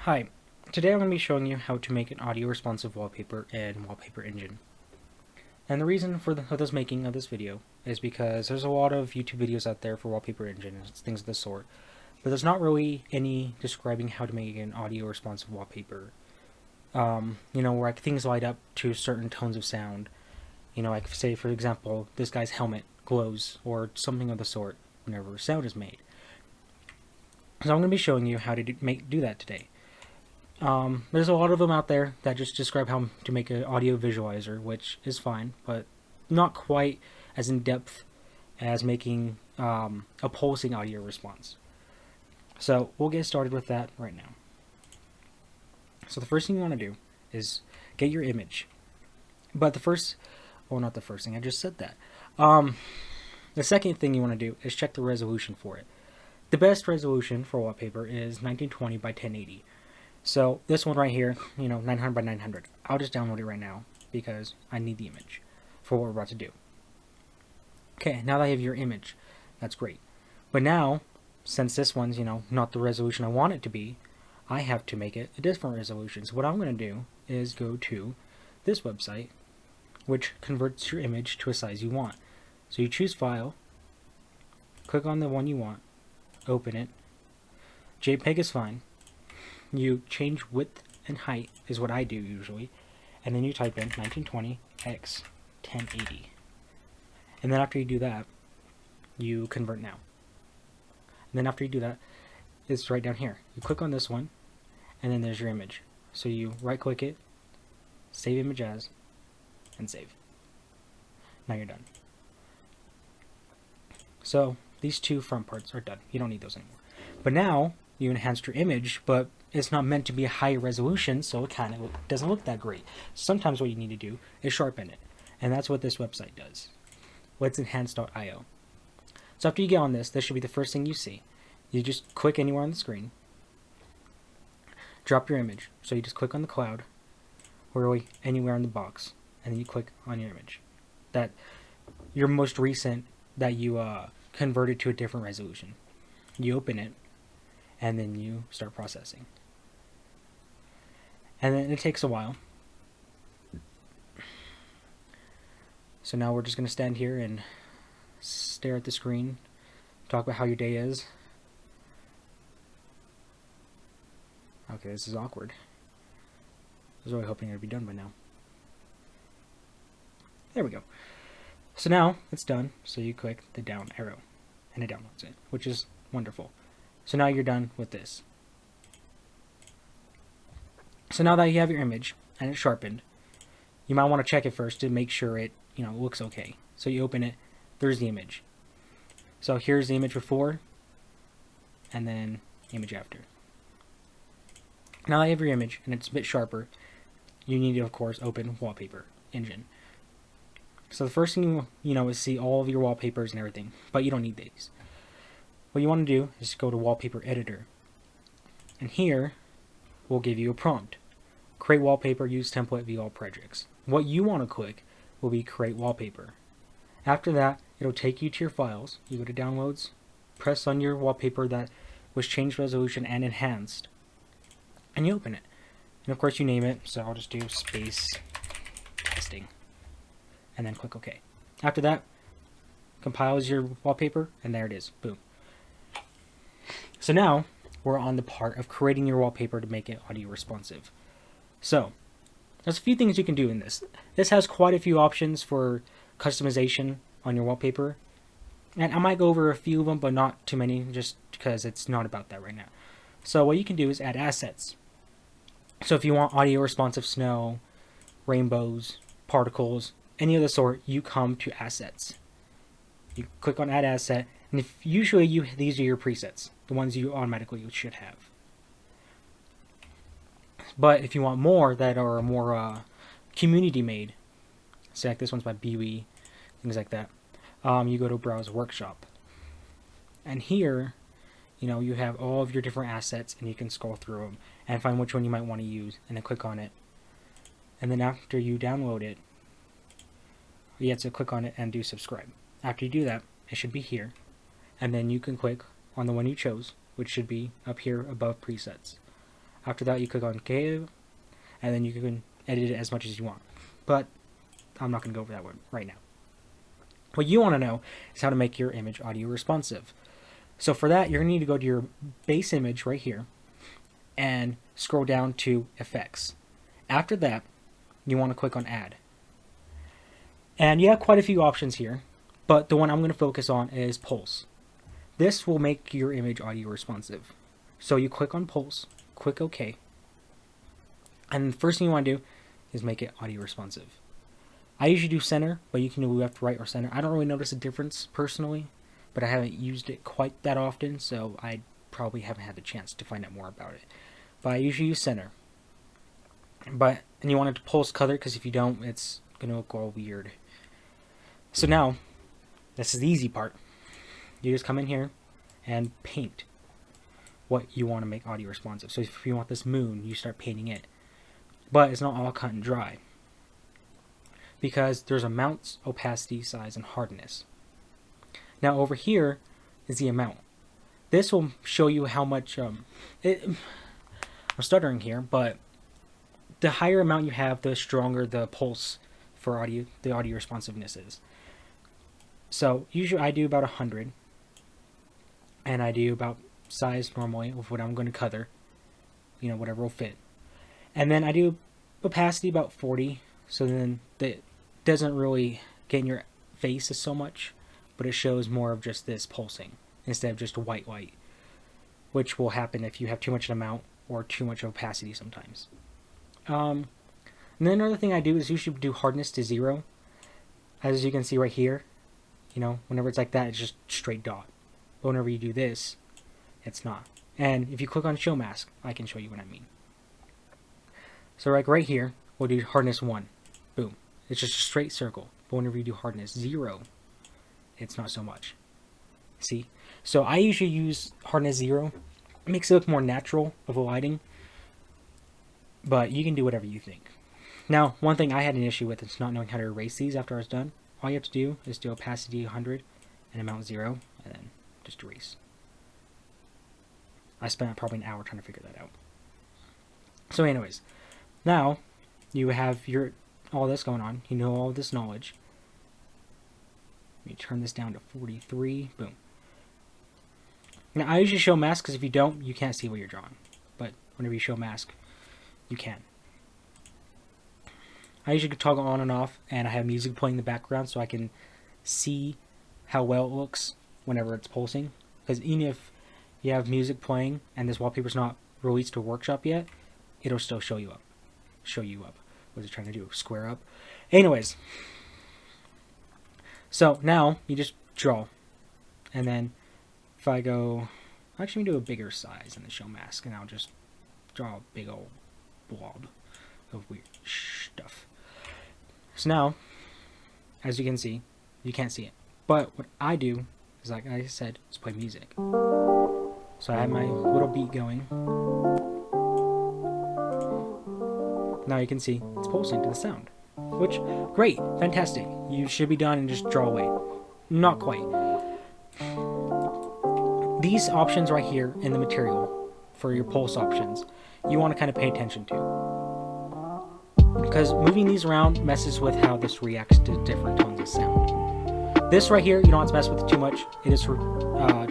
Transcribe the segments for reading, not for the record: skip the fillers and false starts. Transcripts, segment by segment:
Hi, today I'm going to be showing you how to make an audio responsive wallpaper in Wallpaper Engine. And the reason for this making of this video is because there's a lot of YouTube videos out there for Wallpaper Engine and things of the sort, but there's not really any describing how to make an audio responsive wallpaper. Where things light up to certain tones of sound. Like say for example, this guy's helmet glows or something of the sort whenever sound is made. So I'm going to be showing you how to do that today. There's a lot of them out there that just describe how to make an audio visualizer, which is fine, but not quite as in-depth as making a pulsing audio response. So we'll get started with that right now. So the first thing you want to do is get your image. But not the first thing, I just said that. The second thing you want to do is check the resolution for it. The best resolution for wallpaper is 1920 by 1080. So this one right here, 900 by 900. I'll just download it right now because I need the image for what we're about to do. Okay, now that I have your image, that's great. But now, since this one's, not the resolution I want it to be, I have to make it a different resolution. So what I'm going to do is go to this website, which converts your image to a size you want. So you choose File, click on the one you want, open it. JPEG is fine. You change width and height is what I do usually, and then you type in 1920 x 1080, and then after you do that, you convert now. And then after you do that, it's right down here. You click on this one, and then there's your image. So you right click it, save image as, and save. Now you're done. So these two front parts are done. You don't need those anymore. But now you enhanced your image, but it's not meant to be a high resolution, so it kind of doesn't look that great. Sometimes what you need to do is sharpen it, and that's what this website does. Let's enhance.io. So after you get on this should be the first thing you see. You just click anywhere on the screen, drop your image. So you just click on the cloud, or really anywhere in the box, and then you click on your image. That your most recent that you converted to a different resolution. You open it, and then you start processing. And then it takes a while. So now we're just going to stand here and stare at the screen, talk about how your day is. Okay, this is awkward. I was really hoping it would be done by now. There we go. So now it's done, so you click the down arrow, and it downloads it, which is wonderful. So now you're done with this. So now that you have your image and it's sharpened, you might want to check it first to make sure it, looks okay. So you open it, there's the image. So here's the image before, and then the image after. Now that you have your image and it's a bit sharper, you need to, of course, open Wallpaper Engine. So the first thing is see all of your wallpapers and everything, but you don't need these. What you want to do is go to Wallpaper Editor, and here we'll give you a prompt. Create wallpaper, use template, view all projects. What you want to click will be create wallpaper. After that, it'll take you to your files. You go to downloads, press on your wallpaper that was changed resolution and enhanced, and you open it. And of course you name it, so I'll just do space testing, and then click OK. After that, compiles your wallpaper, and there it is. Boom. So now we're on the part of creating your wallpaper to make it audio responsive. So there's a few things you can do in this. This has quite a few options for customization on your wallpaper, and I might go over a few of them, but not too many, just because it's not about that right now. So what you can do is add assets. So if you want audio responsive snow, rainbows, particles, any of the sort, you come to assets. You click on add asset, and these are your presets, the ones you automatically should have. But if you want more that are more community made, say like this one's by BWE, things like that, you go to Browse Workshop. And here, you have all of your different assets, and you can scroll through them and find which one you might want to use, and then click on it. And then after you download it, you have to click on it and do subscribe. After you do that, it should be here, and then you can click on the one you chose, which should be up here above presets. After that, you click on creative, and then you can edit it as much as you want. But I'm not going to go over that one right now. What you want to know is how to make your image audio responsive. So for that, you're going to need to go to your base image right here and scroll down to effects. After that, you want to click on add. And you have quite a few options here, but the one I'm going to focus on is pulse. This will make your image audio responsive. So you click on pulse, click OK, and the first thing you want to do is make it audio responsive. I usually do center, but you can do left, right, or center. I don't really notice a difference personally, but I haven't used it quite that often, so I probably haven't had the chance to find out more about it. But I usually use center. And you want it to pulse color, because if you don't, it's going to look all weird. So now, this is the easy part. You just come in here and paint what you want to make audio responsive. So if you want this moon, you start painting it. But it's not all cut and dry, because there's amounts, opacity, size, and hardness. Now over here is the amount. This will show you how much, I'm stuttering here, but the higher amount you have, the stronger the pulse for audio, the audio responsiveness is. So usually I do about 100, and I do about size normally of what I'm going to cover, whatever will fit. And then I do opacity about 40, so then that doesn't really get in your face so much, but it shows more of just this pulsing instead of just a white light, which will happen if you have too much amount or too much opacity sometimes. And then another thing I do is usually do hardness to 0. As you can see right here, whenever it's like that, it's just straight dot. But whenever you do this, it's not. And if you click on show mask, I can show you what I mean. So like right here, we'll do hardness 1. Boom. It's just a straight circle. But whenever you do hardness 0, it's not so much. See? So I usually use hardness 0. It makes it look more natural of a lighting. But you can do whatever you think. Now, one thing I had an issue with is not knowing how to erase these after I was done. All you have to do is do opacity 100 and amount 0, and then just erase. I spent probably an hour trying to figure that out. So anyways, now you have all this going on. You know all this knowledge. Let me turn this down to 43. Boom. Now I usually show mask, because if you don't, you can't see what you're drawing. But whenever you show mask, you can. I usually toggle on and off, and I have music playing in the background so I can see how well it looks whenever it's pulsing. Because even if you have music playing and this wallpaper's not released to workshop yet, it'll still show you up. What is it trying to do? Square up? Anyways. So now you just draw. And then if I go, actually do a bigger size in the show mask, and I'll just draw a big old blob of weird stuff. So now, as you can see, you can't see it. But what I do is, like I said, is play music. So I have my little beat going. Now you can see it's pulsing to the sound. Which, great, fantastic. You should be done and just draw away. Not quite. These options right here in the material for your pulse options, you want to kind of pay attention to. Because moving these around messes with how this reacts to different tones of sound. This right here, you don't have to mess with it too much. It just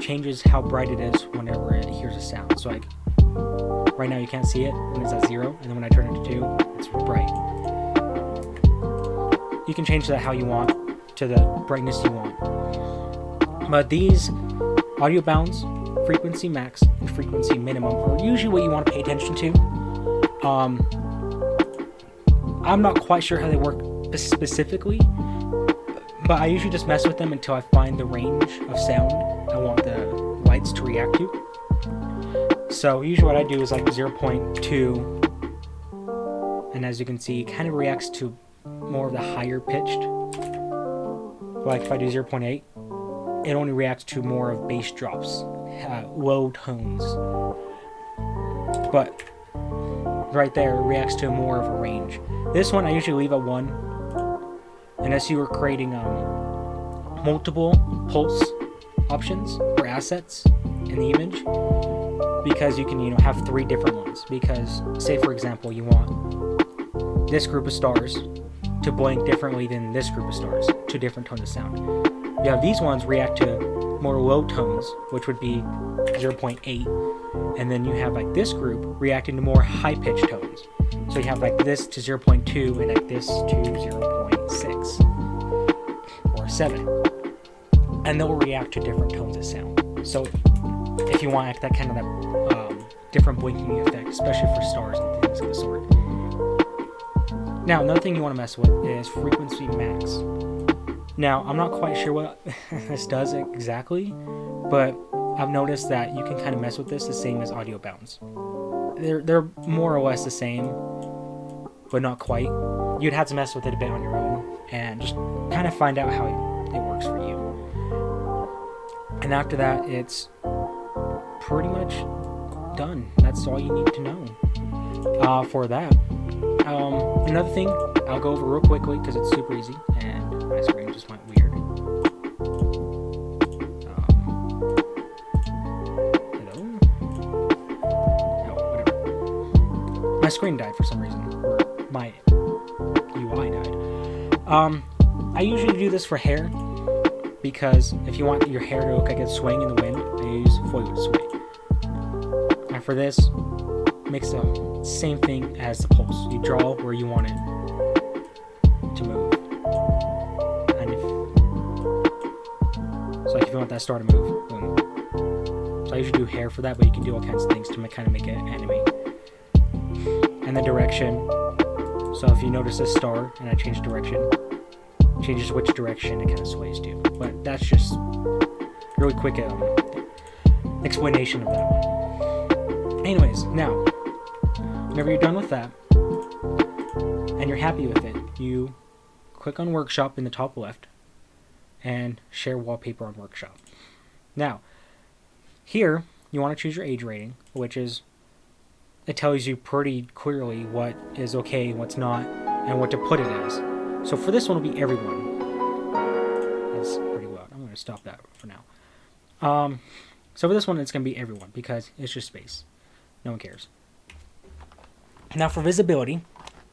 changes how bright it is whenever it hears a sound. So like, right now you can't see it when it's at 0, and then when I turn it to 2, it's bright. You can change that how you want, to the brightness you want. But these audio bounds, frequency max, and frequency minimum are usually what you want to pay attention to. I'm not quite sure how they work specifically, but I usually just mess with them until I find the range of sound I want the lights to react to. So usually what I do is like 0.2, and as you can see, it kind of reacts to more of the higher pitched. Like if I do 0.8, it only reacts to more of bass drops, low tones. But right there, it reacts to more of a range. This one I usually leave at 1, unless you were creating multiple pulse options or assets in the image. because you can, have 3 different ones. Because, say for example, you want this group of stars to blink differently than this group of stars, 2 different tones of sound. You have these ones react to more low tones, which would be 0.8, and then you have like this group reacting to more high-pitched tones. So you have like this to 0.2 and like this to 0.6 or 7, and they'll react to different tones of sound. So if you want that kind of different blinking effect, especially for stars and things of the sort. Now, another thing you want to mess with is frequency max. Now, I'm not quite sure what this does exactly, but I've noticed that you can kind of mess with this the same as audio bounce. They're more or less the same, but not quite. You'd have to mess with it a bit on your own and just kind of find out how it works for you. And after that, it's pretty much done. That's all you need to know for that. Another thing I'll go over real quickly because it's super easy and my screen just went weird. Hello? No, whatever. My screen died for some reason, or my UI died. I usually do this for hair because if you want your hair to look like it's swaying in the wind, I use foil sway. And for this, makes the same thing as the pulse. You draw where you want it to move. And so like if you want that star to move, boom. So I usually do hair for that, but you can do all kinds of things to kind of make it animate. And the direction. So if you notice this star and I change direction, it changes which direction it kind of sways to. But that's just really quick explanation of that one. Anyways, now, whenever you're done with that, and you're happy with it, you click on Workshop in the top left, and share wallpaper on Workshop. Now, here, you want to choose your age rating, which is, it tells you pretty clearly what is okay, what's not, and what to put it as. So for this one, it'll be everyone. That's pretty loud. I'm going to stop that for now. So for this one, it's going to be everyone, because it's just space. No one cares. Now for visibility,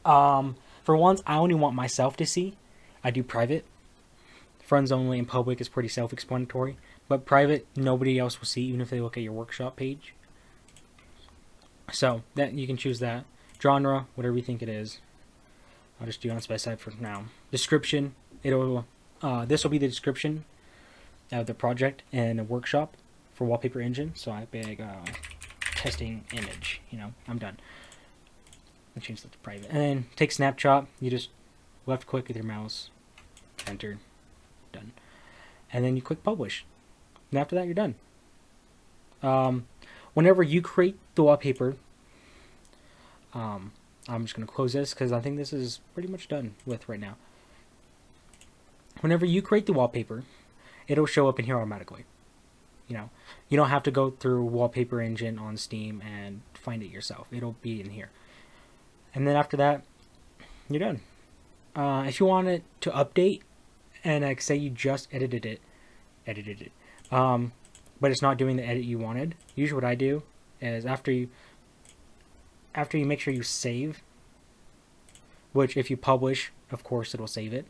for ones I only want myself to see, I do private. Friends only and public is pretty self-explanatory, but private, nobody else will see, even if they look at your workshop page. So that you can choose that. Genre, whatever you think it is. I'll just do unspecified for now. Description, it'll this will be the description of the project and a workshop for Wallpaper Engine. So I beg testing image, I'm done. I'll change that to private. And then take snapshot, you just left click with your mouse, enter, done. And then you click publish. And after that you're done. Whenever you create the wallpaper, I'm just going to close this because I think this is pretty much done with right now. Whenever you create the wallpaper, it'll show up in here automatically. You don't have to go through Wallpaper Engine on Steam and find it yourself. It'll be in here. And then after that, you're done. If you want it to update, and like say you just edited it, but it's not doing the edit you wanted, usually what I do is after you make sure you save, which if you publish, of course it'll save it,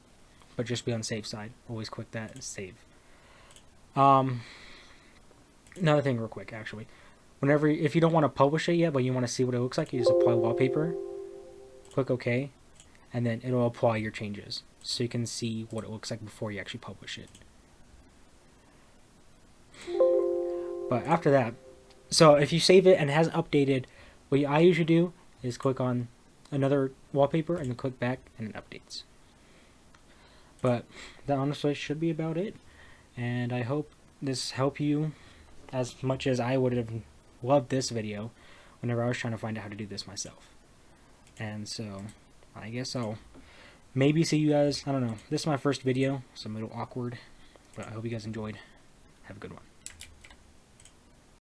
but just be on the safe side. Always click that and save. Another thing real quick, actually. If you don't want to publish it yet, but you want to see what it looks like, you just apply wallpaper, click OK, and then it'll apply your changes. So you can see what it looks like before you actually publish it. But after that, so if you save it and it hasn't updated, what I usually do is click on another wallpaper and then click back and it updates. But that honestly should be about it. And I hope this helped you as much as I would have loved this video whenever I was trying to find out how to do this myself. And so I guess I'll maybe see you guys, I don't know. This is my first video, so I'm a little awkward, but I hope you guys enjoyed. Have a good one.